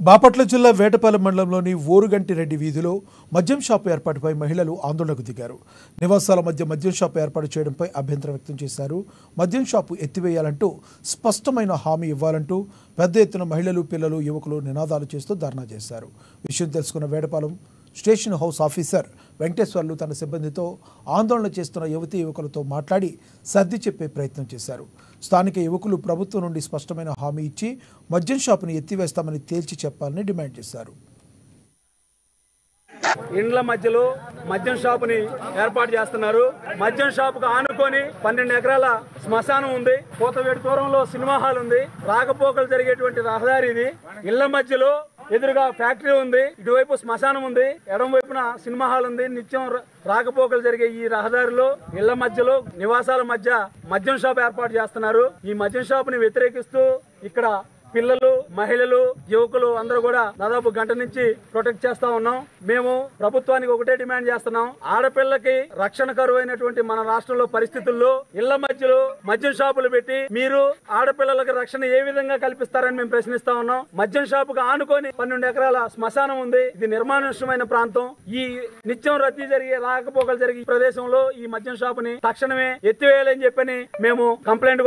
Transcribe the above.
బాపట్ల జిల్లా వేటపాలెం మండలంలోని ఓరుగంటిరెడ్డి వీధిలో మద్యం షాపు ఏర్పాటుపై మహిళలు ఆందోళనకు దిగారు. నివాసాల మధ్య మద్యం షాపు ఏర్పాటు చేయడంపై అభ్యంతరం వ్యక్తం చేశారు. మద్యం షాపు ఎత్తివేయాలంటూ స్పష్టమైన హామీ ఇవ్వాలంటూ పెద్ద ఎత్తున మహిళలు, పిల్లలు, యువకులు నినాదాలు చేస్తూ ధర్నా చేశారు. విషయం తెలుసుకున్న Vetapalem station house officer Venkateswarlu తన సిబ్బందితో ఆందోళన చేస్తున్న యువతీ యువకులతో మాట్లాడి సర్ది చెప్పే ప్రయత్నం చేశారు. స్థానిక యువకులు ప్రభుత్వం నుండి స్పష్టమైన హామీ ఇచ్చి మద్యం షాపును ఎత్తివేస్తామని తేల్చి చెప్పాలని డిమాండ్ చేశారు. ఇండ్ల మధ్యలో మద్యం షాపుని ఏర్పాటు చేస్తున్నారు. మద్యం షాపుకు ఆనుకొని 12 ఎకరాల శ్మశానం ఉంది. కోతవేడు దూరంలో సినిమా హాల్ ఉంది. రాకపోకలు జరిగేటువంటి రహదారి ఇది. ఇళ్ల మధ్యలో ఎదురుగా ఫ్యాక్టరీ ఉంది. ఇటువైపు శ్మశానం ఉంది. ఎడం వైపున సినిమా హాల్ ఉంది. నిత్యం రాకపోకలు జరిగే ఈ రహదారిలో ఇళ్ల మధ్యలో నివాసాల మధ్య మద్యం షాప్ ఏర్పాటు చేస్తున్నారు. ఈ మద్యం షాపుని వ్యతిరేకిస్తూ ఇక్కడ పిల్లలు, మహిళలు, యువకులు అందరూ కూడా దాదాపు గంట నుంచి ప్రొటెక్ట్ చేస్తా ఉన్నాం. మేము ప్రభుత్వానికి ఒకటే డిమాండ్ చేస్తున్నాం. ఆడపిల్లకి రక్షణ కరువైనటువంటి మన రాష్ట్రంలో పరిస్థితుల్లో ఇళ్ల మధ్యలో మద్యం షాపులు పెట్టి మీరు ఆడపిల్లలకు రక్షణ ఏ విధంగా కల్పిస్తారని మేము ప్రశ్నిస్తా ఉన్నాం. మద్యం షాపుకు ఆనుకొని 12 ఎకరాల శ్మశానం ఉంది. ఇది నిర్మానుష్యమైన ప్రాంతం. ఈ నిత్యం రద్దీ జరిగే రాకపోకలు జరిగే ప్రదేశంలో ఈ మద్యం షాపుని తక్షణమే ఎత్తివేయాలని చెప్పని మేము కంప్లైంట్